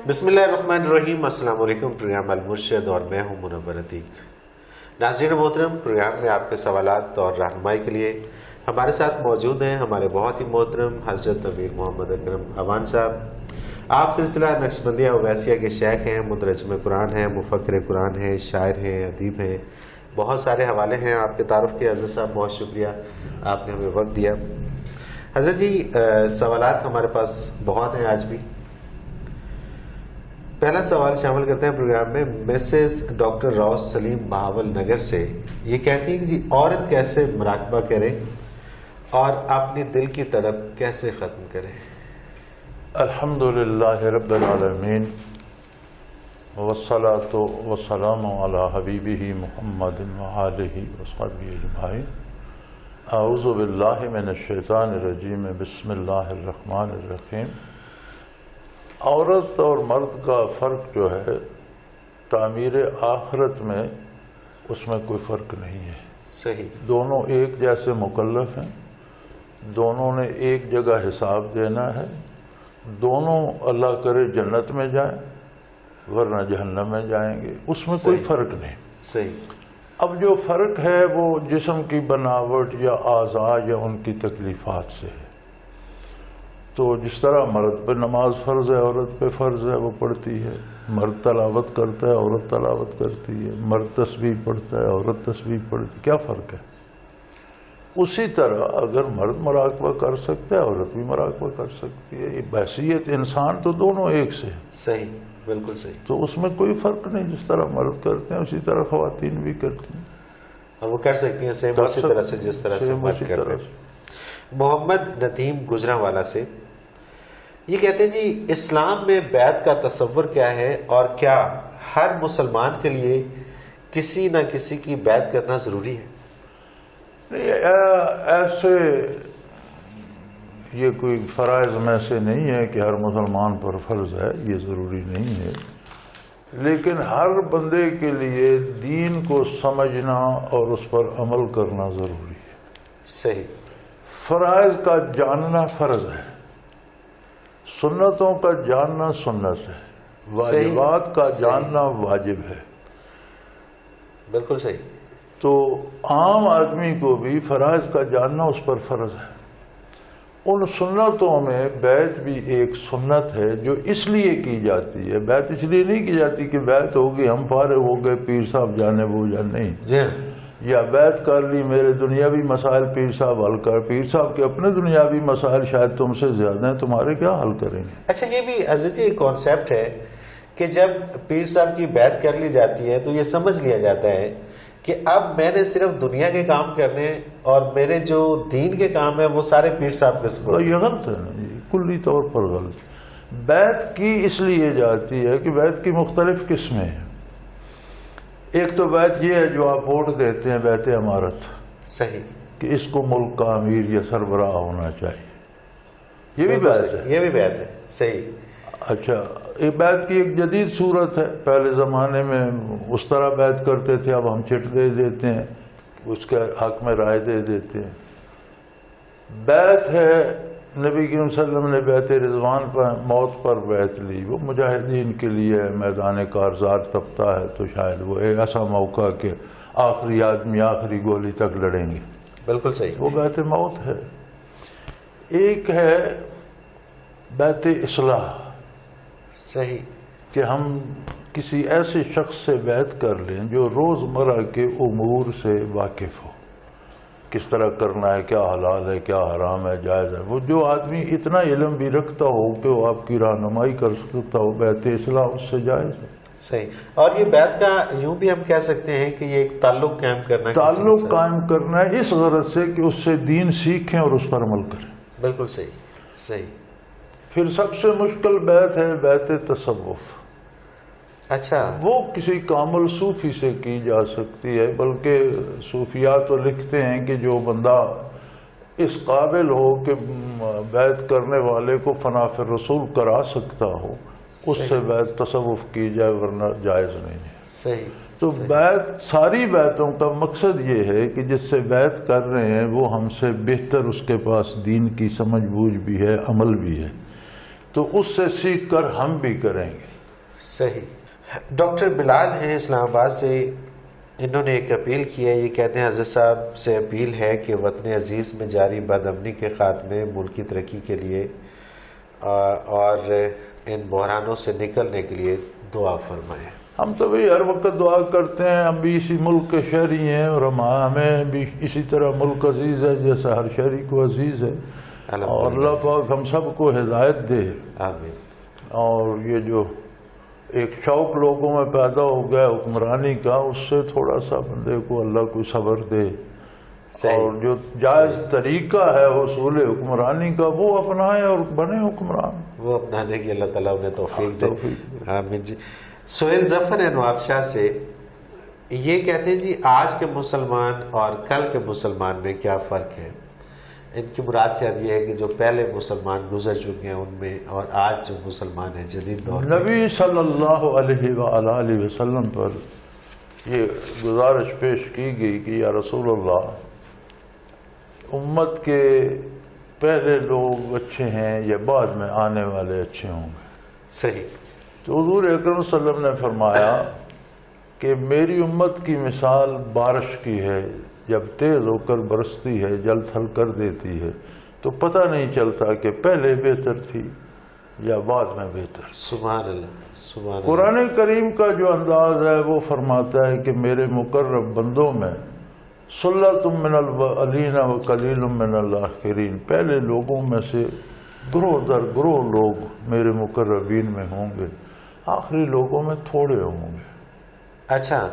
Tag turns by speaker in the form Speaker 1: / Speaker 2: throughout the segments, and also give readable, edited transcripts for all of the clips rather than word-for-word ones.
Speaker 1: بسم اللہ الرحمن الرحیم۔ السلام علیکم۔ پروگرام المرشد اور میں ہوں منور عتیق۔ ناظرین محترم، پروگرام میں آپ کے سوالات اور رہنمائی کے لیے ہمارے ساتھ موجود ہیں ہمارے بہت ہی محترم حضرت امیر محمد اکرم اوان صاحب۔ آپ سلسلہ نقشبندیہ اویسیہ کے شیخ ہیں، مترجم قرآن ہیں، مفکر قرآن ہیں، شاعر ہیں، ادیب ہیں، بہت سارے حوالے ہیں آپ کے تعارف کے۔ حضرت صاحب بہت شکریہ، آپ نے ہمیں وقت دیا۔ حضرت جی، سوالات ہمارے پاس بہت ہیں آج بھی۔ پہلا سوال شامل کرتے ہیں پروگرام میں مسز ڈاکٹر روز سلیم بہاول نگر سے۔ یہ کہتی ہیں کہ جی، عورت کیسے مراقبہ کرے اور اپنی دل کی تڑپ کیسے ختم کرے؟
Speaker 2: الحمدللہ رب العالمین والصلاة والسلام علی حبیبہ محمد وآلہ وصحبہ اجمعین۔ اعوذ باللہ من الشیطان الرجیم، بسم اللہ الرحمن الرحیم۔ عورت اور مرد کا فرق جو ہے تعمیر آخرت میں، اس میں کوئی فرق نہیں ہے۔
Speaker 1: صحیح۔
Speaker 2: دونوں ایک جیسے مکلف ہیں، دونوں نے ایک جگہ حساب دینا ہے، دونوں اللہ کرے جنت میں جائیں ورنہ جہنم میں جائیں گے، اس میں کوئی فرق نہیں۔
Speaker 1: صحیح۔
Speaker 2: اب جو فرق ہے وہ جسم کی بناوٹ یا اعضاء یا ان کی تکلیفات سے ہے۔ تو جس طرح مرد پہ نماز فرض ہے، عورت پہ فرض ہے، وہ پڑھتی ہے۔ مرد تلاوت کرتا ہے، عورت تلاوت کرتی ہے۔ مرد تسبیح پڑھتا ہے، عورت تسبیح پڑھتی ہے۔ کیا فرق ہے؟ اسی طرح اگر مرد مراقبہ کر سکتا ہے، عورت بھی مراقبہ کر سکتی ہے۔ بحیثیت انسان تو دونوں ایک سے ہیں۔
Speaker 1: صحیح، بالکل صحیح۔
Speaker 2: تو اس میں کوئی فرق نہیں، جس طرح مرد کرتے ہیں اسی طرح خواتین بھی کرتی ہیں،
Speaker 1: اور وہ کر سکتی ہیں سیم اسی طرح سے جس طرح سے مرد کرتے ہیں۔ محمد ندیم گجرانوالہ سے یہ کہتے ہیں جی، اسلام میں بیعت کا تصور کیا ہے اور کیا ہر مسلمان کے لیے کسی نہ کسی کی بیعت کرنا ضروری ہے؟
Speaker 2: ایسے یہ کوئی فرائض میں سے نہیں ہے کہ ہر مسلمان پر فرض ہے، یہ ضروری نہیں ہے، لیکن ہر بندے کے لیے دین کو سمجھنا اور اس پر عمل کرنا ضروری ہے۔
Speaker 1: صحیح۔
Speaker 2: فرائض کا جاننا فرض ہے، سنتوں کا جاننا سنت ہے، واجبات کا جاننا واجب ہے۔
Speaker 1: بالکل صحیح۔
Speaker 2: تو عام آدمی کو بھی فرائض کا جاننا اس پر فرض ہے۔ ان سنتوں میں بیعت بھی ایک سنت ہے جو اس لیے کی جاتی ہے۔ بیعت اس لیے نہیں کی جاتی کہ بیعت ہوگی ہم فارغ ہو گئے، پیر صاحب جانے وہ جان نہیں، یا بیعت کر لی میرے دنیاوی مسائل پیر صاحب حل کر۔ پیر صاحب کے اپنے دنیاوی مسائل شاید تم سے زیادہ ہیں، تمہارے کیا حل کریں گے؟
Speaker 1: اچھا، یہ بھی حضرت جی ایک کانسیپٹ ہے کہ جب پیر صاحب کی بیعت کر لی جاتی ہے تو یہ سمجھ لیا جاتا ہے کہ اب میں نے صرف دنیا کے کام کرنے اور میرے جو دین کے کام ہیں وہ سارے پیر صاحب کے سپرد۔
Speaker 2: یہ غلط ہے نا جی، کلی طور پر غلط۔ بیعت کی اس لیے جاتی ہے کہ بیعت کی مختلف قسمیں ہیں۔ ایک تو بیعت یہ ہے جو آپ ووٹ دیتے ہیں، بیعت امارت۔
Speaker 1: صحیح۔
Speaker 2: کہ اس کو ملک کا امیر یا سربراہ ہونا چاہیے، یہ بھی بیعت ہے۔
Speaker 1: یہ بھی بیعت ہے۔ صحیح۔
Speaker 2: اچھا، ایک بیعت کی ایک جدید صورت ہے، پہلے زمانے میں اس طرح بیعت کرتے تھے، اب ہم چٹ دے دیتے ہیں، اس کے حق میں رائے دے دیتے ہیں۔ بیعت ہے، نبی کریم صلی اللہ علیہ وسلم نے بیعت رضوان پر موت پر بیعت لی، وہ مجاہدین کے لیے میدان کارزار تپتا ہے تو شاید وہ ایک ایسا موقع کہ آخری آدمی آخری گولی تک لڑیں گے۔
Speaker 1: بالکل صحیح۔
Speaker 2: وہ بیعت موت ہے۔ ایک ہے بیعت اصلاح،
Speaker 1: صحیح،
Speaker 2: کہ ہم کسی ایسے شخص سے بیعت کر لیں جو روزمرہ کے امور سے واقف ہو، کس طرح کرنا ہے، کیا حلال ہے، کیا حرام ہے، جائز ہے۔ وہ جو آدمی اتنا علم بھی رکھتا ہو کہ وہ آپ کی رہنمائی کر سکتا ہو، بیعت اصلاح اس سے جائز ہے۔
Speaker 1: صحیح۔ اور یہ بیعت کا یوں بھی ہم کہہ سکتے ہیں کہ یہ ایک تعلق قائم کرنا،
Speaker 2: تعلق قائم کرنا ہے اس غرض سے کہ اس سے دین سیکھیں اور اس پر عمل کریں۔
Speaker 1: بالکل صحیح۔ صحیح۔
Speaker 2: پھر سب سے مشکل بیعت ہے بیعت تصوف۔
Speaker 1: اچھا،
Speaker 2: وہ کسی کامل صوفی سے کی جا سکتی ہے، بلکہ صوفیاء تو لکھتے ہیں کہ جو بندہ اس قابل ہو کہ بیعت کرنے والے کو فنا فی الرسول کرا سکتا ہو، اس سے بیعت تصوف کی جائے، ورنہ جائز نہیں ہے۔
Speaker 1: صحیح۔
Speaker 2: تو بیعت، ساری بیعتوں کا مقصد یہ ہے کہ جس سے بیعت کر رہے ہیں وہ ہم سے بہتر، اس کے پاس دین کی سمجھ بوجھ بھی ہے، عمل بھی ہے۔ تو اس سے سیکھ کر ہم بھی کریں گے.
Speaker 1: صحیح. ڈاکٹر بلال ہیں اسلام آباد سے، انہوں نے ایک اپیل کی ہے. یہ کہتے ہیں حضرت صاحب سے اپیل ہے کہ وطن عزیز میں جاری بد امنی کے خاتمے، ملک کی ترقی کے لیے اور ان بحرانوں سے نکلنے کے لیے دعا فرمائیں.
Speaker 2: ہم تو بھی ہر وقت دعا کرتے ہیں، ہم بھی اسی ملک کے شہری ہیں اور ہمیں بھی اسی طرح ملک عزیز ہے جیسا ہر شہری کو عزیز ہے، اور اللہ پاک ہم سب کو ہدایت دے.
Speaker 1: آمین.
Speaker 2: اور یہ جو ایک شوق لوگوں میں پیدا ہو گیا حکمرانی کا، اس سے تھوڑا سا بندے کو اللہ کو صبر دے، اور جو جائز طریقہ ہے حصول حکمرانی کا وہ اپنائیں اور بنے حکمران.
Speaker 1: وہ اپنانے کی اللہ تعالیٰ انہیں توفیق دے. آمین جی. سہیل ظفر ہے نواب شاہ سے، یہ کہتے ہیں جی آج کے مسلمان اور کل کے مسلمان میں کیا فرق ہے؟ ان کی مراد سے یہ ہے کہ جو پہلے مسلمان گزر چکے ہیں ان میں اور آج جو مسلمان ہیں جدید دور میں.
Speaker 2: نبی صلی اللہ علیہ وآلہ وسلم پر یہ گزارش پیش کی گئی کہ یا رسول اللہ، امت کے پہلے لوگ اچھے ہیں یا بعد میں آنے والے اچھے ہوں گے؟
Speaker 1: صحیح.
Speaker 2: تو حضور اکرم صلی اللہ علیہ وسلم نے فرمایا کہ میری امت کی مثال بارش کی ہے، جب تیز ہو کر برستی ہے، جل تھل کر دیتی ہے، تو پتہ نہیں چلتا کہ پہلے بہتر تھی یا بعد میں بہتر.
Speaker 1: سبحان اللہ. سبحان اللہ.
Speaker 2: قرآن کریم کا جو انداز ہے وہ فرماتا ہے کہ میرے مقرب بندوں میں سلۃ من الاولین و قلیل من الاخرین، پہلے لوگوں میں سے گروہ در گروہ لوگ میرے مقربین میں ہوں گے، آخری لوگوں میں تھوڑے ہوں گے.
Speaker 1: اچھا،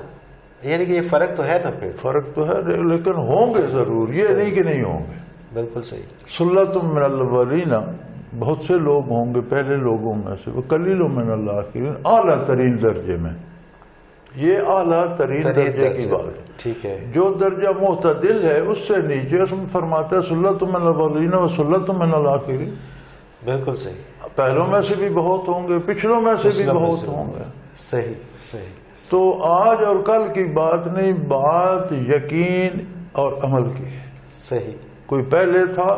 Speaker 1: یعنی کہ یہ فرق تو ہے نا؟ پھر
Speaker 2: فرق تو ہے لیکن ہوں گے ضرور، یہ نہیں کہ نہیں ہوں گے.
Speaker 1: بالکل صحیح.
Speaker 2: سلۃ من الاولین، بہت سے لوگ ہوں گے پہلے لوگوں میں سے، وہ قلیل من الاخرین، اعلیٰ ترین درجے میں. یہ اعلیٰ ترین درجے کی بات ہے.
Speaker 1: ٹھیک ہے.
Speaker 2: جو درجہ معتدل ہے اس سے نیچے اس میں فرماتا ہے سلۃ من الاولین و سلۃ من الاخرین.
Speaker 1: بالکل صحیح.
Speaker 2: پہلوں میں سے بھی بہت ہوں گے، پچھلوں میں سے بھی بہت ہوں گے.
Speaker 1: صحیح صحیح.
Speaker 2: تو آج اور کل کی بات نہیں، بات یقین اور عمل کی ہے.
Speaker 1: صحیح.
Speaker 2: کوئی پہلے تھا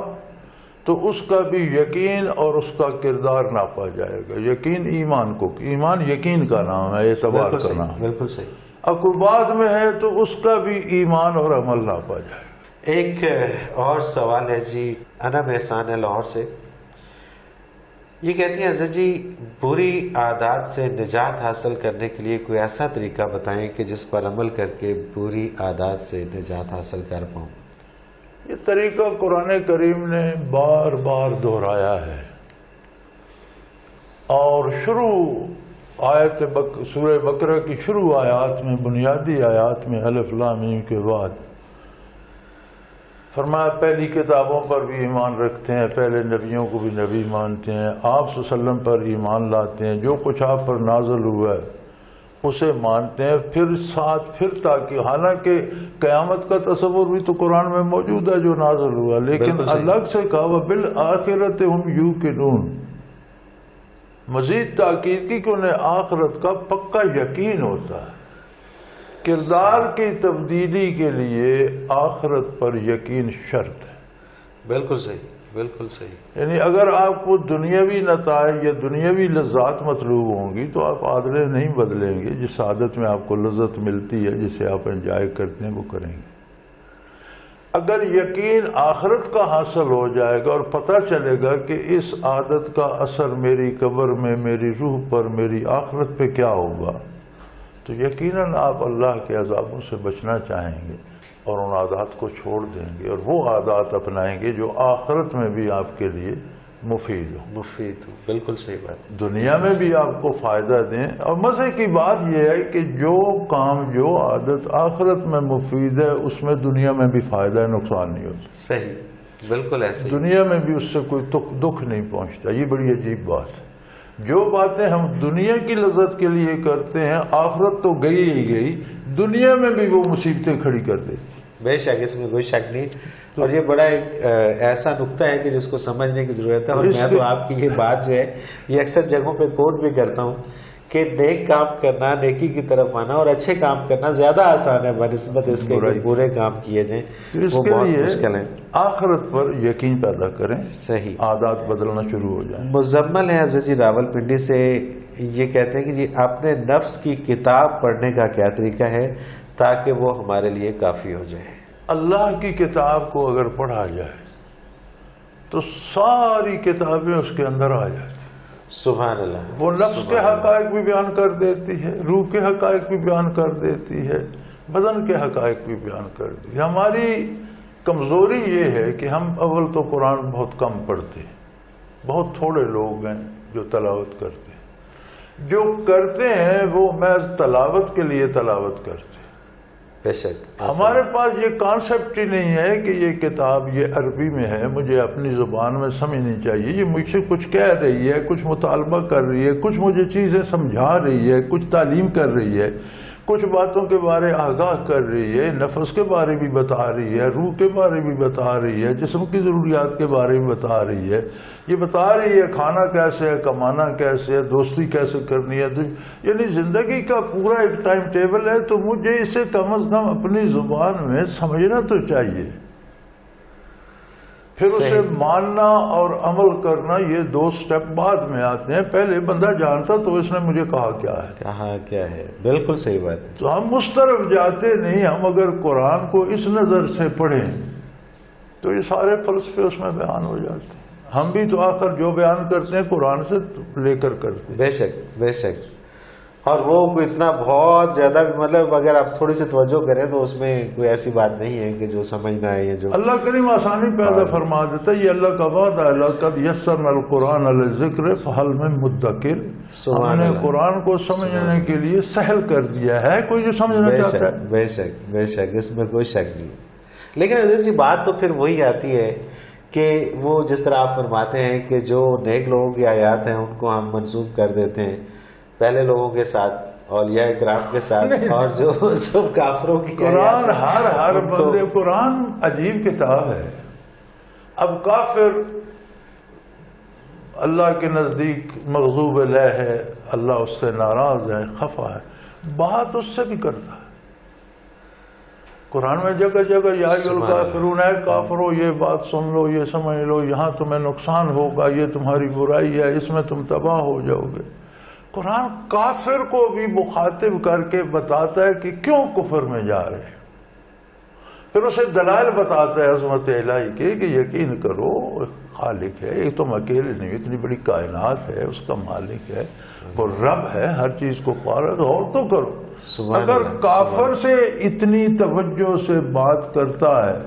Speaker 2: تو اس کا بھی یقین اور اس کا کردار ناپا جائے گا. یقین ایمان کو، ایمان یقین کا نام ہے، اعتبار کا نام.
Speaker 1: بالکل صحیح.
Speaker 2: اب کوئی بعد میں ہے تو اس کا بھی ایمان اور عمل ناپا جائے گا.
Speaker 1: ایک اور سوال ہے جی، انم احسان ہے لاہور سے. یہ کہتی ہیں حضرت جی بری عادات سے نجات حاصل کرنے کے لیے کوئی ایسا طریقہ بتائیں کہ جس پر عمل کر کے بری عادات سے نجات حاصل کر پاؤں.
Speaker 2: یہ طریقہ قرآن کریم نے بار بار دہرایا ہے، اور سورہ بقرہ کی شروع آیات میں، بنیادی آیات میں الف لام میم کے بعد فرمایا پہلی کتابوں پر بھی ایمان رکھتے ہیں، پہلے نبیوں کو بھی نبی مانتے ہیں، آپ صلی اللہ علیہ وسلم پر ایمان لاتے ہیں، جو کچھ آپ پر نازل ہوا ہے اسے مانتے ہیں. پھر تاکہ حالانکہ قیامت کا تصور بھی تو قرآن میں موجود ہے جو نازل ہوا، لیکن الگ سے کہا وَبِالْآخِرَةِ هُمْ يُوقِنُونَ، مزید تاکید کی کہ انہیں آخرت کا پکا یقین ہوتا ہے. کردار کی تبدیلی کے لیے آخرت پر یقین شرط ہے.
Speaker 1: بالکل صحیح. بالکل صحیح.
Speaker 2: یعنی اگر آپ کو دنیاوی نتائج یا دنیاوی لذات مطلوب ہوں گی تو آپ عادلیں نہیں بدلیں گے. جس عادت میں آپ کو لذت ملتی ہے، جسے آپ انجوائے کرتے ہیں، وہ کریں گے. اگر یقین آخرت کا حاصل ہو جائے گا اور پتہ چلے گا کہ اس عادت کا اثر میری قبر میں، میری روح پر، میری آخرت پہ کیا ہوگا، تو یقیناً آپ اللہ کے عذابوں سے بچنا چاہیں گے اور ان عادات کو چھوڑ دیں گے، اور وہ عادات اپنائیں گے جو آخرت میں بھی آپ کے لیے مفید ہو.
Speaker 1: بالکل صحیح بات.
Speaker 2: دنیا میں بھی آپ کو فائدہ دیں. اور مزے کی بات یہ ہے کہ جو کام، جو عادت آخرت میں مفید ہے اس میں دنیا میں بھی فائدہ ہے، نقصان نہیں ہوتا.
Speaker 1: صحیح. بالکل ایسے
Speaker 2: دنیا میں بھی اس سے کوئی دکھ نہیں پہنچتا. یہ بڑی عجیب بات ہے. جو باتیں ہم دنیا کی لذت کے لیے کرتے ہیں، آخرت تو گئی ہی گئی، دنیا میں بھی وہ مصیبتیں کھڑی کر دیتی.
Speaker 1: بے شک، اس میں کوئی شک نہیں. اور یہ بڑا ایک ایسا نقطہ ہے کہ جس کو سمجھنے کی ضرورت ہے. اور میں تو آپ کی یہ بات جو ہے یہ اکثر جگہوں پہ کوٹ بھی کرتا ہوں کہ نیک کام کرنا، نیکی کی طرف آنا اور اچھے کام کرنا زیادہ آسان ہے بنسبت اس کے برے کام کیے جائیں
Speaker 2: اس
Speaker 1: وہ
Speaker 2: کے
Speaker 1: بہت
Speaker 2: لیے
Speaker 1: مشکل ہے.
Speaker 2: آخرت پر یقین پیدا کریں،
Speaker 1: صحیح.
Speaker 2: عادات بدلنا شروع ہو جائیں.
Speaker 1: مزمل ہے حضرت جی راول پنڈی سے، یہ کہتے ہیں کہ جی اپنے نفس کی کتاب پڑھنے کا کیا طریقہ ہے تاکہ وہ ہمارے لیے کافی ہو جائے؟
Speaker 2: اللہ کی کتاب کو اگر پڑھا جائے تو ساری کتابیں اس کے اندر آ جاتی.
Speaker 1: سبحان اللہ.
Speaker 2: وہ نفس کے حقائق بھی بیان کر دیتی ہے، روح کے حقائق بھی بیان کر دیتی ہے، بدن کے حقائق بھی بیان کر دیتی ہے. ہماری کمزوری یہ ہے کہ ہم اول تو قرآن بہت کم پڑھتے ہیں. بہت تھوڑے لوگ ہیں جو تلاوت کرتے ہیں. جو کرتے ہیں وہ محض تلاوت کے لیے تلاوت کرتے ہیں.
Speaker 1: بے شک
Speaker 2: ہمارے پاس یہ کانسیپٹ ہی نہیں ہے کہ یہ کتاب یہ عربی میں ہے، مجھے اپنی زبان میں سمجھنی چاہیے. یہ مجھ سے کچھ کہہ رہی ہے، کچھ مطالبہ کر رہی ہے، کچھ مجھے چیزیں سمجھا رہی ہے، کچھ تعلیم کر رہی ہے، کچھ باتوں کے بارے آگاہ کر رہی ہے، نفس کے بارے بھی بتا رہی ہے، روح کے بارے بھی بتا رہی ہے، جسم کی ضروریات کے بارے بھی بتا رہی ہے. یہ بتا رہی ہے کھانا کیسے ہے، کمانا کیسے ہے، دوستی کیسے کرنی ہے. یعنی زندگی کا پورا ایک ٹائم ٹیبل ہے. تو مجھے اسے کم از کم اپنی زبان میں سمجھنا تو چاہیے. پھر اسے ماننا اور عمل کرنا یہ دو سٹیپ بعد میں آتے ہیں. پہلے بندہ جانتا تو اس نے مجھے کہا
Speaker 1: کیا ہے. بالکل صحیح بات ہے.
Speaker 2: تو ہم اس طرف جاتے نہیں. ہم اگر قرآن کو اس نظر سے پڑھیں تو یہ سارے فلسفے اس میں بیان ہو جاتے ہیں. ہم بھی تو آخر جو بیان کرتے ہیں قرآن سے لے کر کرتے ہیں.
Speaker 1: بے شک بے شک. اور وہ اتنا بہت زیادہ مطلب اگر آپ تھوڑی سی توجہ کریں تو اس میں کوئی ایسی بات نہیں ہے کہ جو سمجھنا ہے. یہ جو
Speaker 2: اللہ کریم آسانی پیدا فرما دیتا ہے. یہ اللہ کا وعدہ ہے، لقد یسرنا القرآن للذکر فہل من مدکر. ہم نے قرآن کو سمجھنے کے لیے سہل کر دیا ہے. کوئی جو سمجھنا چاہتا ہے.
Speaker 1: بے شک بے شک، اس میں کوئی شک نہیں. لیکن حضرت جی بات تو پھر وہی آتی ہے کہ وہ جس طرح آپ فرماتے ہیں کہ جو نیک لوگوں کی آیات ہیں ان کو ہم منسوب کر دیتے ہیں پہلے لوگوں کے ساتھ، اولیاء اکرام کے ساتھ، اور جو کافروں کی
Speaker 2: قرآن ہر بندے. قرآن عجیب کتاب ہے. اب کافر اللہ کے نزدیک مغضوب علیہ ہے، اللہ اس سے ناراض ہے، خفا ہے، بات اس سے بھی کرتا ہے. قرآن میں جگہ جگہ یا الکافرون، اے کافرو یہ بات سن لو، یہ سمجھ لو، یہاں تمہیں نقصان ہوگا، یہ تمہاری برائی ہے، اس میں تم تباہ ہو جاؤ گے. قرآن کافر کو بھی مخاطب کر کے بتاتا ہے کہ کیوں کفر میں جا رہے ہیں. پھر اسے دلائل بتاتا ہے عظمت الہی کے کہ یقین کرو خالق ہے، یہ تم اکیلے نہیں، اتنی بڑی کائنات ہے، اس کا مالک ہے، وہ رب ہے، ہر چیز کو پارا، غور تو کرو. اگر کافر سے اتنی توجہ سے بات کرتا ہے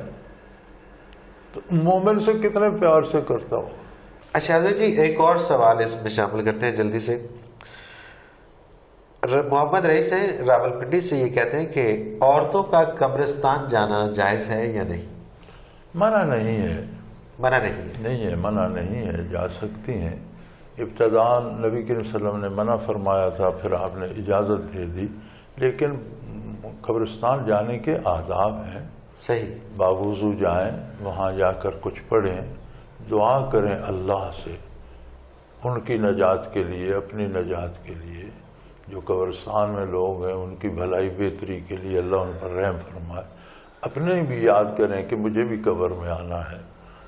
Speaker 2: تو مومن سے کتنے پیار سے کرتا ہو.
Speaker 1: اچھا حضرت جی ایک اور سوال اس میں شامل کرتے ہیں جلدی سے. محمد رئیس ہیں راول پنڈی سے، یہ کہتے ہیں کہ عورتوں کا قبرستان جانا جائز ہے یا نہیں؟
Speaker 2: منع نہیں ہے.
Speaker 1: منع نہیں ہے.
Speaker 2: نہیں ہے، منع نہیں ہے، جا سکتی ہیں. ابتداً نبی کریم صلی اللہ علیہ وسلم نے منع فرمایا تھا، پھر آپ نے اجازت دے دی. لیکن قبرستان جانے کے آداب ہیں.
Speaker 1: صحیح.
Speaker 2: باوضو جائیں، وہاں جا کر کچھ پڑھیں، دعا کریں اللہ سے ان کی نجات کے لیے، اپنی نجات کے لیے. جو قبرستان میں لوگ ہیں ان کی بھلائی بہتری کے لیے اللہ ان پر رحم فرمائے. اپنے بھی یاد کریں کہ مجھے بھی قبر میں آنا ہے.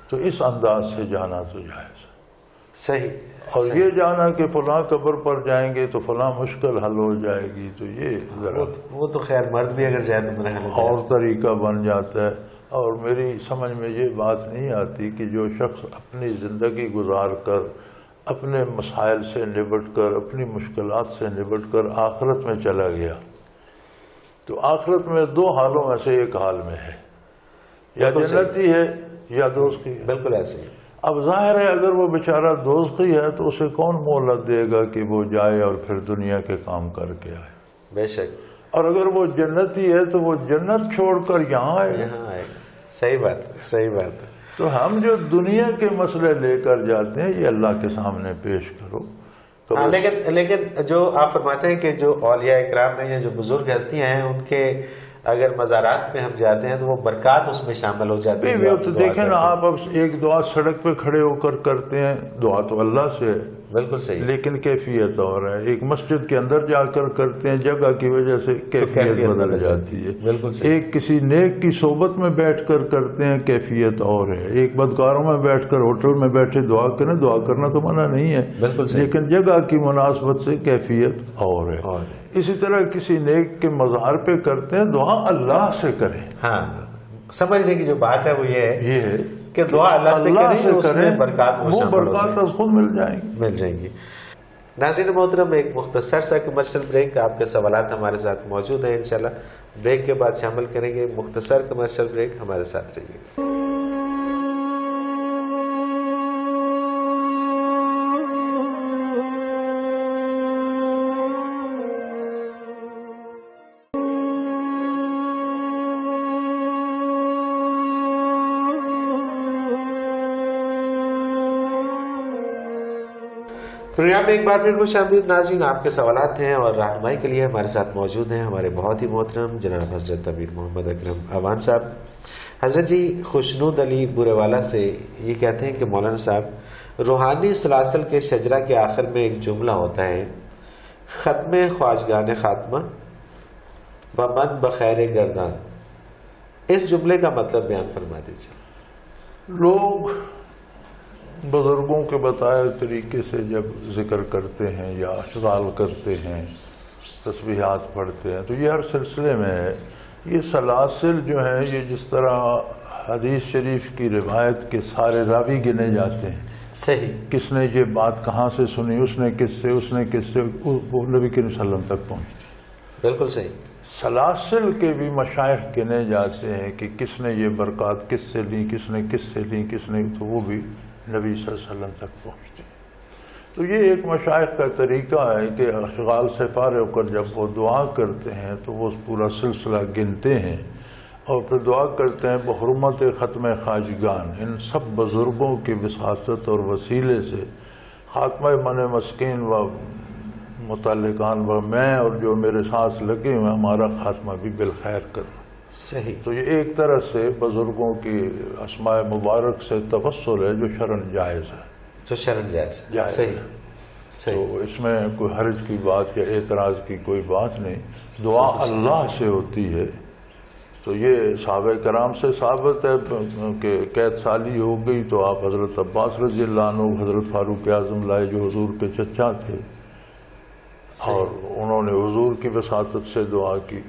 Speaker 2: تو اس انداز سے جانا تو جائز.
Speaker 1: صحیح.
Speaker 2: اور یہ جانا کہ فلاں قبر پر جائیں گے تو فلاں مشکل حل ہو جائے گی، تو یہ ذرا
Speaker 1: وہ تو خیر مرد بھی اگر جائے تو میرا
Speaker 2: اور طریقہ بن جاتا ہے. اور میری سمجھ میں یہ بات نہیں آتی کہ جو شخص اپنی زندگی گزار کر، اپنے مسائل سے نبٹ کر، اپنی مشکلات سے نبٹ کر آخرت میں چلا گیا، تو آخرت میں دو حالوں میں سے ایک حال میں ہے، یا جنتی ہے یا دوزخی ہے.
Speaker 1: بالکل ایسے ہی.
Speaker 2: اب ظاہر ہے اگر وہ بیچارہ دوزخی ہے تو اسے کون مہلت دے گا کہ وہ جائے اور پھر دنیا کے کام کر کے آئے.
Speaker 1: بے شک.
Speaker 2: اور اگر وہ جنتی ہے تو وہ جنت چھوڑ کر یہاں آئے.
Speaker 1: صحیح بات، صحیح بات.
Speaker 2: تو ہم جو دنیا کے مسئلے لے کر جاتے ہیں یہ اللہ کے سامنے پیش کرو.
Speaker 1: لیکن جو آپ فرماتے ہیں کہ جو اولیاء اکرام ہیں یا جو بزرگ ہستیاں ہیں ان کے اگر مزارات پہ ہم جاتے ہیں تو وہ برکات اس میں شامل ہو جاتی ہیں.
Speaker 2: تو دیکھیں نا آپ اب ایک دعا سڑک پہ کھڑے ہو کر کرتے ہیں، دعا تو اللہ سے ہے،
Speaker 1: بالکل صحیح.
Speaker 2: لیکن کیفیت اور ہے. ایک مسجد کے اندر جا کر کرتے ہیں، جگہ کی وجہ سے کیفیت بدل جاتی ہے.
Speaker 1: بالکل صحیح.
Speaker 2: ایک کسی نیک کی صحبت میں بیٹھ کر کرتے ہیں، کیفیت اور ہے. ایک بدکاروں میں بیٹھ کر ہوٹل میں بیٹھے دعا کریں، دعا کرنا تو منع نہیں ہے،
Speaker 1: بالکل صحیح.
Speaker 2: لیکن جگہ کی مناسبت سے کیفیت اور ہے. اسی طرح کسی نیک کے مزار پہ کرتے ہیں، دعا اللہ سے کریں.
Speaker 1: ہاں، سمجھنے کی جو بات ہے وہ یہ ہے کہ دعا اللہ سے کریں، برکات
Speaker 2: وہ برکات خود مل جائیں گی.
Speaker 1: ناظرین محترم، ایک مختصر سا کمرشل بریک. آپ کے سوالات ہمارے ساتھ موجود ہیں، انشاءاللہ بریک کے بعد شامل کریں گے. مختصر کمرشل بریک، ہمارے ساتھ رہیے. پروگرام میں ایک بار پھر خوش آمدید ناظرین. آپ کے سوالات ہیں اور رہنمائی کے لیے ہمارے ساتھ موجود ہیں ہمارے بہت ہی محترم جناب حضرت امیر محمد اکرم اوان صاحب. حضرت جی خوشنود علی بورے والا سے یہ کہتے ہیں کہ مولانا صاحب، روحانی سلاسل کے شجرہ کے آخر میں ایک جملہ ہوتا ہے، ختم خواجگان خاتمہ و من بخیر گردان. اس جملے کا مطلب بیان فرما دیجیے.
Speaker 2: لوگ بزرگوں کے بتائے طریقے سے جب ذکر کرتے ہیں یا اشغال کرتے ہیں، تسبیحات پڑھتے ہیں، تو یہ ہر سلسلے میں ہے. یہ سلاسل جو ہیں، یہ جس طرح حدیث شریف کی روایت کے سارے راوی گنے جاتے ہیں.
Speaker 1: صحیح.
Speaker 2: کس نے یہ بات کہاں سے سنی، اس نے کس سے، وہ نبی کریم صلی اللہ علیہ وسلم تک پہنچتی.
Speaker 1: بالکل صحیح.
Speaker 2: سلاسل کے بھی مشائخ گنے جاتے ہیں کہ کس نے یہ برکات کس سے لی، کس نے کس سے لی، کس نے، تو وہ بھی نبی صلی اللہ علیہ وسلم تک پہنچتے ہیں. تو یہ ایک مشائخ کا طریقہ ہے کہ اشغال سے فارغ ہو کر جب وہ دعا کرتے ہیں تو وہ پورا سلسلہ گنتے ہیں اور پھر دعا کرتے ہیں بحرمت ختم خواجگان، ان سب بزرگوں کی وساطت اور وسیلے سے خاتمہ من مسکین و متعلقان و میں اور جو میرے ساتھ لگے ہوئے ہمارا خاتمہ بھی بالخیر کرنا.
Speaker 1: صحیح.
Speaker 2: تو یہ ایک طرح سے بزرگوں کی اسماء مبارک سے توسل ہے جو شرعاً جائز ہے.
Speaker 1: جو شرعاً جائز ہے. صحیح.
Speaker 2: تو اس میں کوئی حرج کی بات یا اعتراض کی کوئی بات نہیں. دعا اللہ سے ہوتی ہے. تو یہ صحابہ کرام سے ثابت ہے کہ قید سالی ہو گئی تو آپ حضرت عباس رضی اللہ عنہ حضرت فاروق اعظم لائے جو حضور کے چچا تھے، اور انہوں نے حضور کی وساطت سے دعا کی.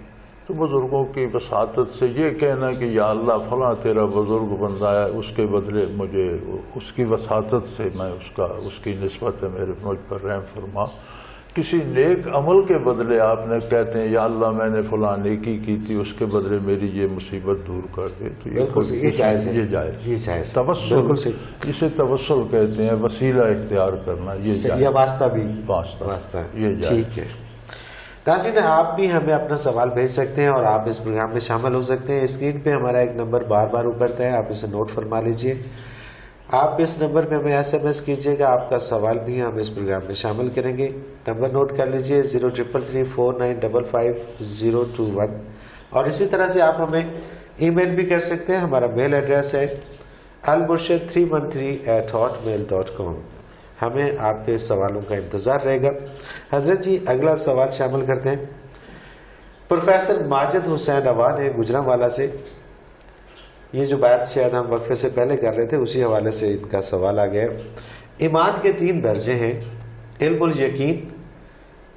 Speaker 2: تو بزرگوں کی وساطت سے یہ کہنا کہ یا اللہ فلاں تیرا بزرگ بندہ ہے، اس کے بدلے مجھے اس کی وساطت سے میں اس کی نسبت ہے مجھ پر رحم فرما. کسی نیک عمل کے بدلے آپ نے کہتے ہیں یا اللہ میں نے فلاں نیکی کی تھی، اس کے بدلے میری یہ مصیبت دور کر دے، تو
Speaker 1: یہ جائز ہے.
Speaker 2: یہ جائز. توسل، اسے توسل کہتے ہیں، وسیلہ اختیار کرنا. یہ
Speaker 1: واسطہ بھی
Speaker 2: واسطہ یہ جائز.
Speaker 1: ٹھیک ہے ناظرین، آپ بھی ہمیں اپنا سوال بھیج سکتے ہیں اور آپ اس پروگرام میں شامل ہو سکتے ہیں. اسکرین پہ ہمارا ایک نمبر بار بار ابھرتا ہے، آپ اسے نوٹ فرما لیجئے. آپ اس نمبر پہ ہمیں SMS کیجئے گا، آپ کا سوال بھی ہم اس پروگرام میں شامل کریں گے. نمبر نوٹ کر لیجئے 0333495521. اور اسی طرح سے آپ ہمیں ای میل بھی کر سکتے ہیں. ہمارا میل ایڈریس ہے almurshid313@hotmail.com. ہمیں آپ کے سوالوں کا انتظار رہے گا. حضرت جی اگلا سوال شامل کرتے ہیں. پروفیسر ماجد حسین اوان ہے گجرانوالا سے. یہ جو بات شاید ہم وقفے سے پہلے کر رہے تھے اسی حوالے سے ان کا سوال آ گیا. ایمان کے 3 درجے ہیں، علم الیقین،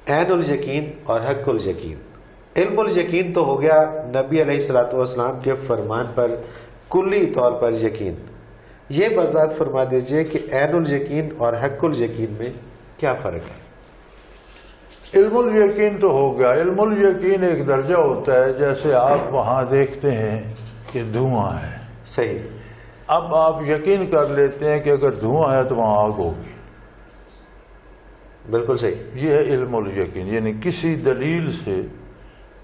Speaker 1: عین الیقین اور حق الیقین. علم الیقین تو ہو گیا نبی علیہ الصلوۃ والسلام کے فرمان پر کلی طور پر یقین. یہ وضاحت فرما دیجئے کہ عین الیقین اور حق الیقین میں کیا فرق ہے؟
Speaker 2: علم الیقین تو ہو گیا. علم الیقین ایک درجہ ہوتا ہے، جیسے آپ وہاں دیکھتے ہیں کہ دھواں ہے.
Speaker 1: صحیح.
Speaker 2: اب آپ یقین کر لیتے ہیں کہ اگر دھواں ہے تو وہاں آگ ہوگی.
Speaker 1: بالکل صحیح. یہ
Speaker 2: ہے علم الیقین، یعنی کسی دلیل سے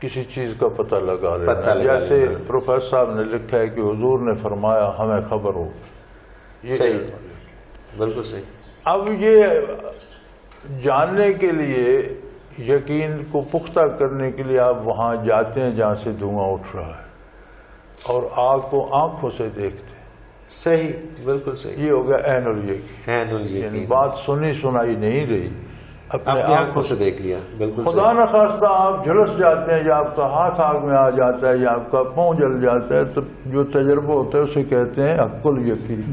Speaker 2: کسی چیز کا پتہ لگا لینا. جیسے پروفیسر صاحب نے لکھا ہے کہ حضور نے فرمایا ہمیں خبر ہوگی.
Speaker 1: صحیح. بالکل صحیح.
Speaker 2: اب یہ جاننے کے لیے، یقین کو پختہ کرنے کے لیے آپ وہاں جاتے ہیں جہاں سے دھواں اٹھ رہا ہے اور آگ کو آنکھوں سے دیکھتے ہیں.
Speaker 1: صحیح، بالکل صحیح.
Speaker 2: یہ ہو گیا عین الیقین.
Speaker 1: عین الیقین،
Speaker 2: یعنی بات سنی سنائی نہیں رہی،
Speaker 1: اپنی آنکھوں سے دیکھ لیا. بالکل
Speaker 2: خدا نخواستہ آپ جھلس جاتے ہیں یا آپ کا ہاتھ آگ میں آ جاتا ہے یا آپ کا پاؤں جل جاتا ہے، تو جو تجربہ ہوتا ہے اسے کہتے ہیں حق الیقین.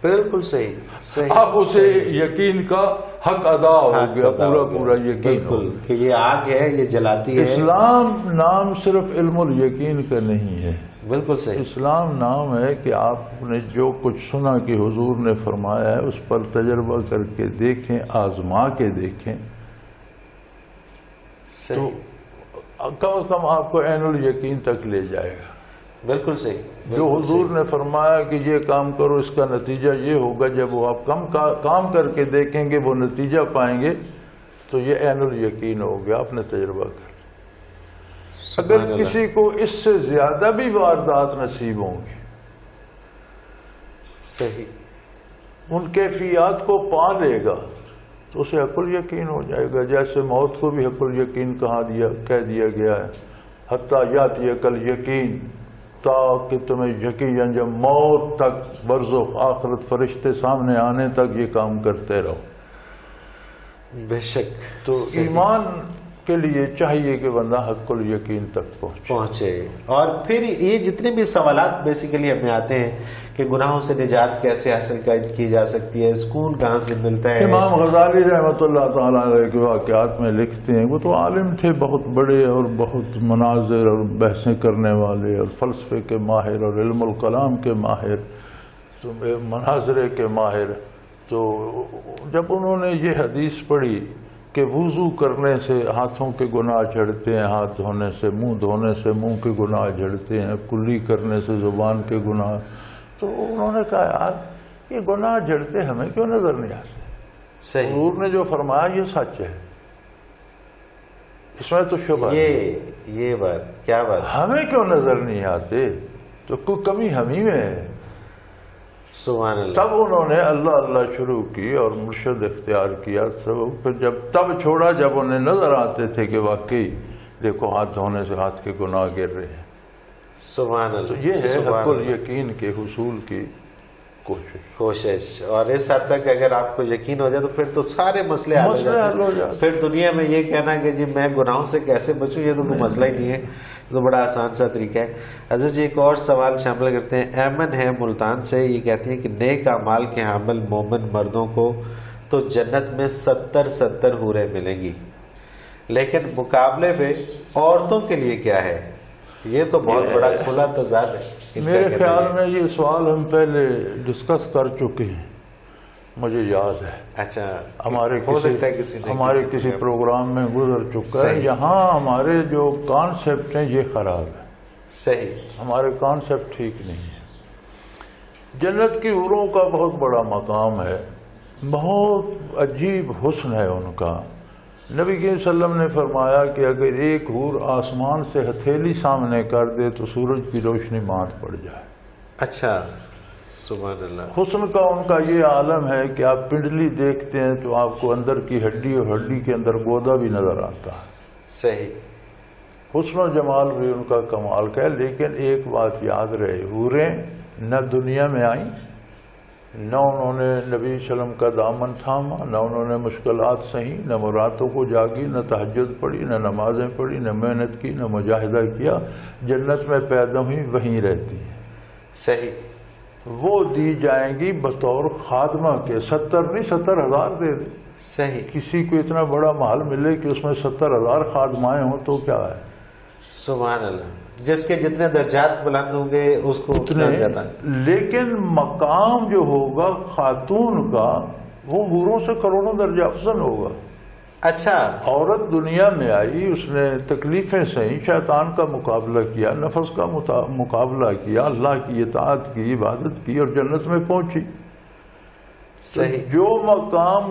Speaker 1: بالکل صحیح صحیح.
Speaker 2: اب اسے یقین کا حق ادا ہو گیا، پورا یقین ہو گیا
Speaker 1: کہ یہ آگ ہے، یہ جلاتی ہے.
Speaker 2: اسلام نام صرف علم الیقین کا نہیں ہے.
Speaker 1: بالکل صحیح.
Speaker 2: اسلام نام ہے کہ آپ نے جو کچھ سنا کہ حضور نے فرمایا ہے اس پر تجربہ کر کے دیکھیں، آزما کے دیکھیں، تو کم از کم آپ کو عین الیقین تک لے جائے گا.
Speaker 1: بالکل صحیح.
Speaker 2: جو حضور نے فرمایا کہ یہ کام کرو، اس کا نتیجہ یہ ہوگا، جب وہ آپ کام کر کے دیکھیں گے وہ نتیجہ پائیں گے، تو یہ عین الیقین ہو گیا، آپ نے تجربہ کر. اگر کسی کو اس سے زیادہ بھی واردات نصیب ہوں گی،
Speaker 1: صحیح،
Speaker 2: ان کیفیات کو پا لے گا، تو اسے حق الیقین ہو جائے گا. جیسے موت کو بھی حق الیقین کہہ دیا گیا ہے، حتیٰ یاتیک الیقین، تاکہ تمہیں یقین جب موت تک، برزخ، آخرت، فرشتے سامنے آنے تک یہ کام کرتے رہو.
Speaker 1: بے شک.
Speaker 2: تو ایمان کے لیے چاہیے کہ بندہ حق الیقین تک
Speaker 1: پہنچے. اور پھر یہ جتنے بھی سوالات بیسیکلی ہمیں آتے ہیں کہ گناہوں سے نجات کیسے حاصل کی جا سکتی ہے، سکون کہاں سے ملتا ہے.
Speaker 2: امام غزالی رحمۃ اللہ تعالیٰ علیہ کے واقعات میں لکھتے ہیں، وہ تو عالم تھے بہت بڑے اور بہت مناظر اور بحثیں کرنے والے اور فلسفے کے ماہر اور علم الکلام کے ماہر، تو مناظرے کے ماہر. تو جب انہوں نے یہ حدیث پڑھی کہ وضو کرنے سے ہاتھوں کے گناہ جھڑتے ہیں، ہاتھ دھونے سے، منہ دھونے سے منہ کے گناہ جھڑتے ہیں، کلی کرنے سے زبان کے گناہ، تو انہوں نے کہا یار یہ گناہ جھڑتے ہمیں کیوں نظر نہیں آتے؟
Speaker 1: صحیح.
Speaker 2: حضور نے جو فرمایا یہ سچ ہے، اس میں تو شبہ
Speaker 1: یہ بات کیا بات،
Speaker 2: ہمیں کیوں نظر نہیں آتے؟ تو کوئی کمی ہمیں میں ہے.
Speaker 1: سبحان اللہ.
Speaker 2: تب انہوں نے اللہ اللہ شروع کی اور مرشد اختیار کیا. پھر تب چھوڑا جب انہیں نظر آتے تھے کہ واقعی دیکھو ہاتھ دھونے سے ہاتھ کے گناہ گر رہے ہیں.
Speaker 1: سبحان اللہ.
Speaker 2: تو یہ ہے حق الیقین کے حصول کی
Speaker 1: کوشش. اور اس حد تک اگر آپ کو یقین ہو جائے تو پھر تو سارے مسئلے حل ہو جاتے ہیں. پھر دنیا میں یہ کہنا کہ جی میں گناہوں سے کیسے بچوں، یہ تو کوئی مسئلہ ہی نہیں ہے، تو بڑا آسان سا طریقہ ہے. حضرت جی ایک اور سوال شامل کرتے ہیں. ایمن ہے ملتان سے، یہ کہتی ہیں کہ نیک اعمال کے حامل مومن مردوں کو تو جنت میں 70 حوریں ملیں گی، لیکن مقابلے میں عورتوں کے لیے کیا ہے؟ یہ تو بہت بڑا کھلا تضاد ہے.
Speaker 2: میرے خیال میں یہ سوال ہم پہلے ڈسکس کر چکے ہیں، مجھے یاد ہے.
Speaker 1: اچھا،
Speaker 2: ہمارے کسی پروگرام میں گزر چکا ہے. یہاں ہمارے جو کانسیپٹ ہیں یہ خراب ہے.
Speaker 1: صحیح. ہمارے
Speaker 2: کانسیپٹ ٹھیک نہیں ہے. جنت کی حوروں کا بہت بڑا مقام ہے، بہت عجیب حسن ہے ان کا. نبی صلی اللہ علیہ وسلم نے فرمایا کہ اگر ایک حور آسمان سے ہتھیلی سامنے کر دے تو سورج کی روشنی مات پڑ جائے.
Speaker 1: اچھا، سبحان اللہ.
Speaker 2: حسن کا ان کا یہ عالم ہے کہ آپ پنڈلی دیکھتے ہیں تو آپ کو اندر کی ہڈی اور ہڈی کے اندر گودا بھی نظر آتا ہے.
Speaker 1: صحیح.
Speaker 2: حسن و جمال بھی ان کا کمال کا ہے. لیکن ایک بات یاد رہے، حوریں نہ دنیا میں آئیں، نہ انہوں نے نبی صلی اللہ علیہ وسلم کا دامن تھاما، نہ انہوں نے مشکلات سہی، نہ مراتوں کو جاگی، نہ تہجد پڑھی، نہ نمازیں پڑھی، نہ محنت کی، نہ مجاہدہ کیا. جنت میں پیدا ہوئی وہیں رہتی ہیں.
Speaker 1: صحیح.
Speaker 2: وہ دی جائیں گی بطور خادمہ کے. 70 نہیں 70,000 دے دیں.
Speaker 1: صحیح.
Speaker 2: کسی کو اتنا بڑا محل ملے کہ اس میں 70,000 خادمائیں ہوں تو کیا ہے.
Speaker 1: سبحان اللہ. جس کے جتنے درجات بلند ہوں گے اس کو اتنا زیادہ.
Speaker 2: لیکن مقام جو ہوگا خاتون کا وہ حوروں سے کروڑوں درجہ افضل ہوگا.
Speaker 1: اچھا.
Speaker 2: عورت دنیا میں آئی، اس نے تکلیفیں سہیں، شیطان کا مقابلہ کیا، نفس کا مقابلہ کیا، اللہ کی اطاعت کی، عبادت کی اور جنت میں پہنچی.
Speaker 1: صحیح.
Speaker 2: جو مقام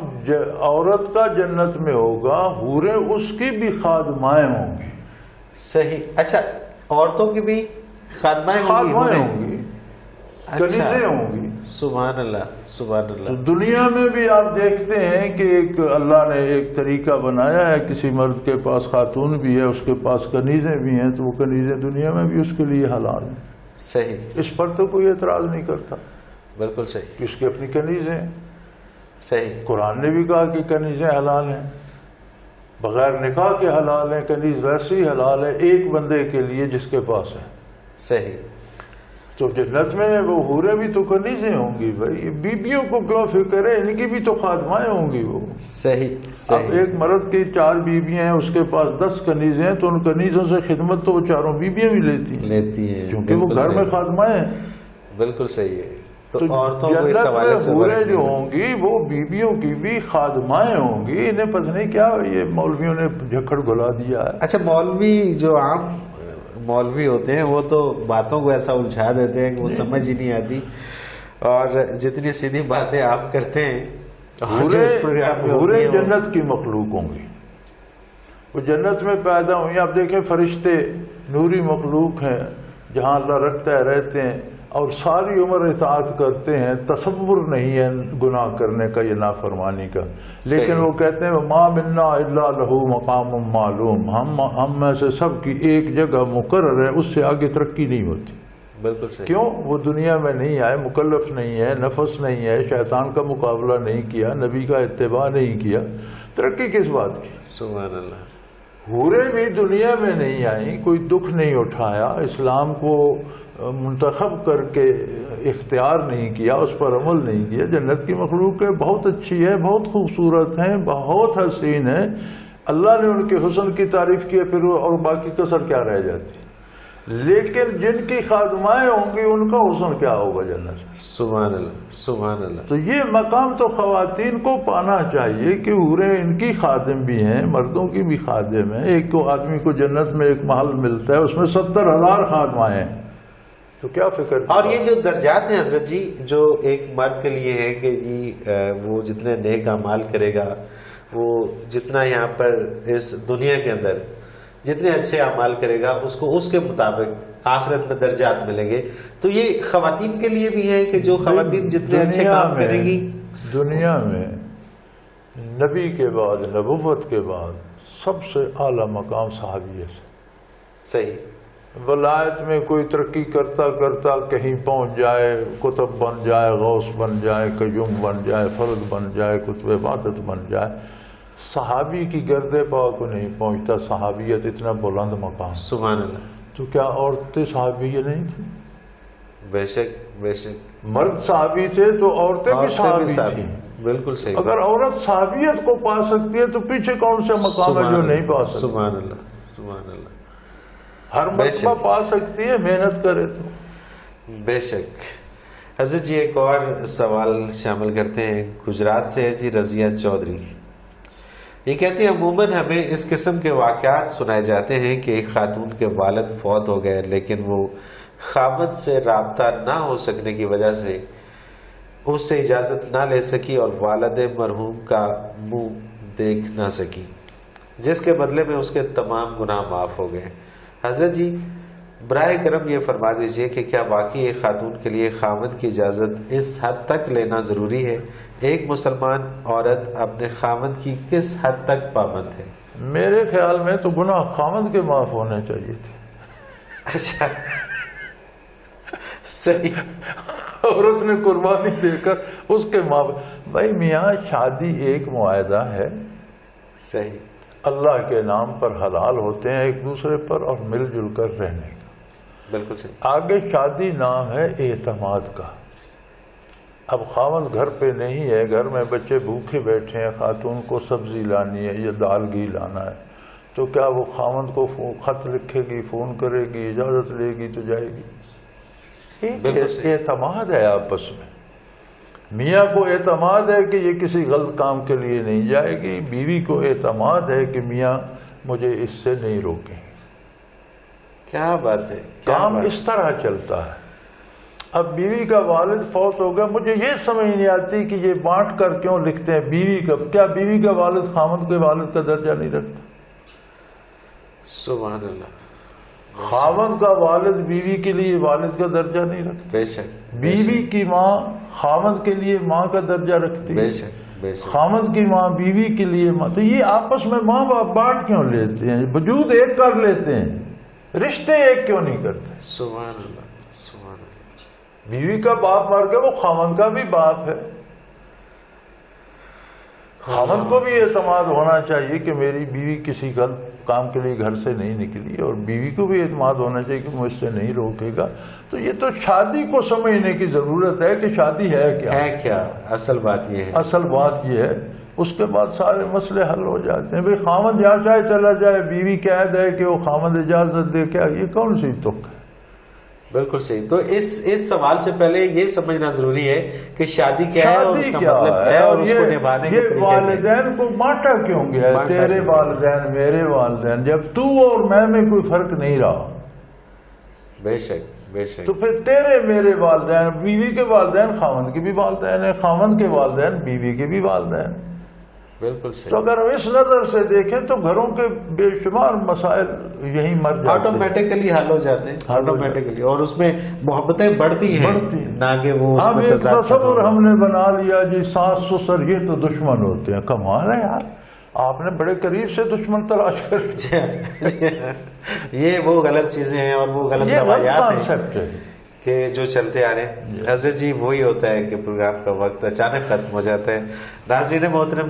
Speaker 2: عورت کا جنت میں ہوگا حوریں اس کی بھی خادمائیں ہوں گی.
Speaker 1: صحیح. اچھا، عورتوں کی بھی خادمائیں ہوں گی،
Speaker 2: کنیزیں ہوں گی.
Speaker 1: سبحان اللہ، سبحان اللہ.
Speaker 2: تو دنیا میں بھی آپ دیکھتے ہیں کہ ایک اللہ نے ایک طریقہ بنایا ہے، کسی مرد کے پاس خاتون بھی ہے، اس کے پاس کنیزیں بھی ہیں، تو وہ کنیزیں دنیا میں بھی اس کے لیے حلال ہیں.
Speaker 1: صحیح.
Speaker 2: اس پر تو کوئی اعتراض نہیں کرتا.
Speaker 1: بالکل صحیح.
Speaker 2: کہ اس کی اپنی کنیزیں.
Speaker 1: صحیح.
Speaker 2: قرآن نے بھی کہا کہ کنیزیں حلال ہیں، بغیر نکاح کے حلال ہیں. کنیز ویسے ہی حلال ہے ایک بندے کے لیے جس کے پاس ہے.
Speaker 1: صحیح.
Speaker 2: تو جنت میں وہ حوریں بھی تو کنیزیں ہوں گی بھائی. بیویوں کو کیوں فکر ہے، ان کی بھی تو خادمائیں ہوں گی وہ.
Speaker 1: صحیح.
Speaker 2: اب ایک مرد کی 4 بیویاں ہیں، اس کے پاس 10 کنیزیں ہیں، تو ان کنیزوں سے خدمت تو وہ 4 بیویاں بھی لیتی ہیں کیونکہ وہ گھر میں خادمائیں ہیں.
Speaker 1: بالکل صحیح ہے.
Speaker 2: تو جنت میں حوریں جو ہوں گی وہ بیویوں کی بھی خادمائیں ہوں گی. انہیں پتہ نہیں کیا یہ مولویوں نے جھکڑ گھلا دیا ہے.
Speaker 1: اچھا، مولوی جو عام مولوی ہوتے ہیں وہ تو باتوں کو ایسا الجھا دیتے ہیں کہ وہ سمجھ ہی نہیں آتی، اور جتنی سیدھی باتیں آپ کرتے ہیں.
Speaker 2: حوریں جنت کی مخلوق ہوں گی، وہ جنت میں پیدا ہوئی. آپ دیکھیں فرشتے نوری مخلوق ہیں، جہاں اللہ رکھتا ہے رہتے ہیں اور ساری عمر اطاعت کرتے ہیں. تصور نہیں ہے گناہ کرنے کا، یہ نافرمانی کا. لیکن وہ کہتے ہیں ما منا الا لہ مقام معلوم، ہم میں سے سب کی ایک جگہ مقرر ہے، اس سے آگے ترقی نہیں ہوتی.
Speaker 1: بالکل صحیح.
Speaker 2: کیوں؟ وہ دنیا میں نہیں آئے، مکلف نہیں ہے، نفس نہیں ہے، شیطان کا مقابلہ نہیں کیا، نبی کا اتباع نہیں کیا، ترقی کس بات کی؟
Speaker 1: سبحان اللہ.
Speaker 2: حوریں بھی دنیا میں نہیں آئیں، کوئی دکھ نہیں اٹھایا، اسلام کو منتخب کر کے اختیار نہیں کیا، اس پر عمل نہیں کیا. جنت کی مخلوق ہے، بہت اچھی ہے، بہت خوبصورت ہیں، بہت حسین ہیں. اللہ نے ان کے حسن کی تعریف کی، پھر اور باقی کسر کیا رہ جاتی. لیکن جن کی خادمائیں ہوں گی ان کا حسن کیا ہوگا جنت میں.
Speaker 1: سبحان اللہ. سبحان اللہ.
Speaker 2: تو یہ مقام تو خواتین کو پانا چاہیے کہ حوریں ان کی خادم بھی ہیں، مردوں کی بھی خادم ہیں. ایک کو آدمی کو جنت میں ایک محل ملتا ہے، اس میں 70,000 خادمائیں ہیں. تو کیا فکر.
Speaker 1: اور یہ جو درجات ہیں حضرت جی، جو ایک مرد کے لیے ہے کہ جی وہ جتنے نیک اعمال کرے گا، وہ جتنا یہاں پر اس دنیا کے اندر جتنے اچھے اعمال کرے گا اس کو اس کے مطابق آخرت میں درجات ملیں گے. تو یہ خواتین کے لیے بھی ہے کہ جو خواتین جتنے اچھے کام کریں گی.
Speaker 2: دنیا میں نبی کے بعد، نبوت کے بعد سب سے اعلیٰ مقام صحابیت ہے.
Speaker 1: صحیح.
Speaker 2: ولایت میں کوئی ترقی کرتا کرتا کہیں پہنچ جائے، کتب بن جائے، غوث بن جائے، قیوم بن جائے، فرد بن جائے، قطب عبادت بن جائے، صحابی کی گرد پا کو نہیں پہنچتا. صحابیت اتنا بلند مقام.
Speaker 1: سبحان اللہ.
Speaker 2: تو کیا عورتیں صحابیہ نہیں تھیں؟
Speaker 1: بے شک بے شک.
Speaker 2: مرد صحابی تھے تو عورتیں بھی صحابی تھیں.
Speaker 1: بالکل صحیح.
Speaker 2: اگر عورت صحابیت کو پا سکتی ہے تو پیچھے کون سے مقام ہے جو نہیں پا سکتی.
Speaker 1: سبحان اللہ. سبحان اللہ.
Speaker 2: ہر مرتبہ پا سکتی ہے، محنت کرے تو.
Speaker 1: بے شک. حضرت جی ایک اور سوال شامل کرتے ہیں. گجرات سے ہے جی رضیہ چودھری. یہ کہتے ہیں عموماً ہمیں اس قسم کے واقعات سنائے جاتے ہیں کہ ایک خاتون کے والد فوت ہو گئے، لیکن وہ خاوند سے رابطہ نہ ہو سکنے کی وجہ سے اس سے اجازت نہ لے سکی اور والد مرحوم کا منہ دیکھ نہ سکی، جس کے بدلے میں اس کے تمام گناہ معاف ہو گئے. حضرت جی براہ کرم یہ فرما دیجئے کہ کیا واقعی ایک خاتون کے لیے خاوند کی اجازت اس حد تک لینا ضروری ہے؟ ایک مسلمان عورت اپنے خاوند کی کس حد تک پابند ہے؟
Speaker 2: میرے خیال میں تو گناہ خاوند کے معاف ہونے چاہیے تھے.
Speaker 1: اچھا صحیح.
Speaker 2: عورت نے قربانی دے کر اس کے معاف. بھائی میاں شادی ایک معاہدہ ہے.
Speaker 1: صحیح.
Speaker 2: اللہ کے نام پر حلال ہوتے ہیں ایک دوسرے پر اور مل جل کر رہنے کا.
Speaker 1: بالکل صحیح.
Speaker 2: آگے شادی نام ہے اعتماد کا. اب خاوند گھر پہ نہیں ہے، گھر میں بچے بھوکے بیٹھے ہیں، خاتون کو سبزی لانی ہے یا دال گھی لانا ہے، تو کیا وہ خاوند کو خط لکھے گی، فون کرے گی، اجازت لے گی تو جائے گی؟ ایک اعتماد ہے آپس میں. میاں کو اعتماد ہے کہ یہ کسی غلط کام کے لیے نہیں جائے گی، بیوی کو اعتماد ہے کہ میاں مجھے اس سے نہیں روکیں.
Speaker 1: کیا بات ہے.
Speaker 2: کام اس طرح چلتا ہے. اب بیوی کا والد فوت ہو گیا، مجھے یہ سمجھ نہیں آتی کہ یہ بانٹ کر کیوں لکھتے ہیں. بیوی کا کیا بیوی کا والد خاوند کے والد کا درجہ نہیں رکھتا؟
Speaker 1: سبحان اللہ.
Speaker 2: خاوند کا والد بیوی کے لیے والد کا درجہ نہیں رکھتا.
Speaker 1: بے شک.
Speaker 2: بیوی کی ماں خاوند کے لیے ماں کا درجہ رکھتی ہے.
Speaker 1: بے شک. بے شک.
Speaker 2: خاوند کی ماں بیوی کے لیے ماں. تو یہ آپس میں ماں باپ بانٹ کیوں لیتے ہیں؟ وجود ایک کر لیتے ہیں، رشتے ایک کیوں نہیں کرتے؟
Speaker 1: سبحان اللہ. سبحان اللہ.
Speaker 2: بیوی کا باپ مر گیا، وہ خاوند کا بھی باپ ہے. خاوند کو بھی اعتماد ہونا چاہیے کہ میری بیوی کسی غلط کام کے لیے گھر سے نہیں نکلی، اور بیوی کو بھی اعتماد ہونا چاہیے کہ مجھ سے نہیں روکے گا. تو یہ تو شادی کو سمجھنے کی ضرورت ہے کہ شادی ہے کیا.
Speaker 1: اصل بات یہ ہے.
Speaker 2: اصل بات یہ ہے. اس کے بعد سارے مسئلے حل ہو جاتے ہیں. بھئی خاوند جہاں چاہے چلا جائے، بیوی قید ہے کہ وہ خاوند اجازت دے، کیا یہ کون سی تک ہے؟
Speaker 1: بالکل صحیح. تو اس سوال سے پہلے یہ سمجھنا ضروری ہے کہ شادی کیا ہے اور اس کا مطلب کیا ہے اور اس کو نبھانے کے طریقے.
Speaker 2: یہ والدین کو بانٹا کیوں گیا ہے؟ تیرے والدین، میرے والدین، جب تو اور میں کوئی فرق نہیں رہا.
Speaker 1: بے شک بے شک.
Speaker 2: تو پھر تیرے میرے والدین، بیوی کے والدین خاوند کے بھی والدین ہیں، خاوند کے والدین بیوی کے بھی والدین.
Speaker 1: بالکل صحیح.
Speaker 2: تو اگر اس نظر سے دیکھیں تو گھروں کے بے شمار مسائل یہی مر جاتے ہیں،
Speaker 1: آٹومیٹکلی حل ہو جاتے ہیں آٹومیٹکلی، اور اس میں محبتیں بڑھتی ہیں نہ کہ وہ.
Speaker 2: اب ایک تصور ہم نے بنا لیا جی ساس سسر یہ تو دشمن ہوتے ہیں. کمال ہے یار، آپ نے بڑے قریب سے دشمن تلاش کر.
Speaker 1: یہ وہ غلط چیزیں ہیں اور وہ غلط روایات ہیں کہ جو چلتے آ رہے ہیں. حضرت جی وہی ہوتا ہے کہ پروگرام کا وقت اچانک ختم ہو جاتا ہے. ناظرین محترم،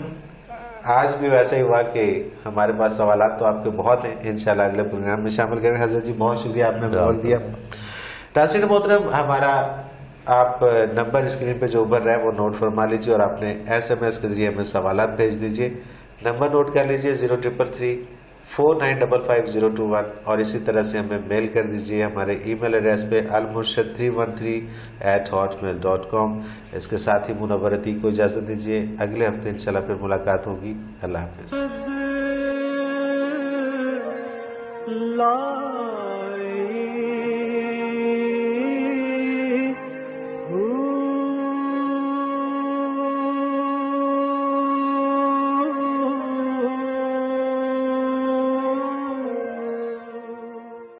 Speaker 1: آج بھی ویسا ہی ہوا کہ ہمارے پاس سوالات تو آپ کے بہت ہیں، انشاءاللہ اگلے پروگرام میں شامل کریں. حضرت جی بہت شکریہ، آپ نے وقت دیا. ناظرین محترم، ہمارا آپ نمبر اسکرین پہ جو ابھر رہا ہے وہ نوٹ فرما لیجیے اور اپنے SMS کے ذریعے ہمیں سوالات بھیج دیجیے. نمبر نوٹ کر لیجیے 0333455021، اور اسی طرح سے ہمیں میل کر دیجیے ہمارے ای میل ایڈریس پہ almurshid313@hotmail.com. اس کے ساتھ ہی منور عتیق کو اجازت دیجیے. اگلے ہفتے انشاءاللہ پھر ملاقات ہوگی. اللہ حافظ.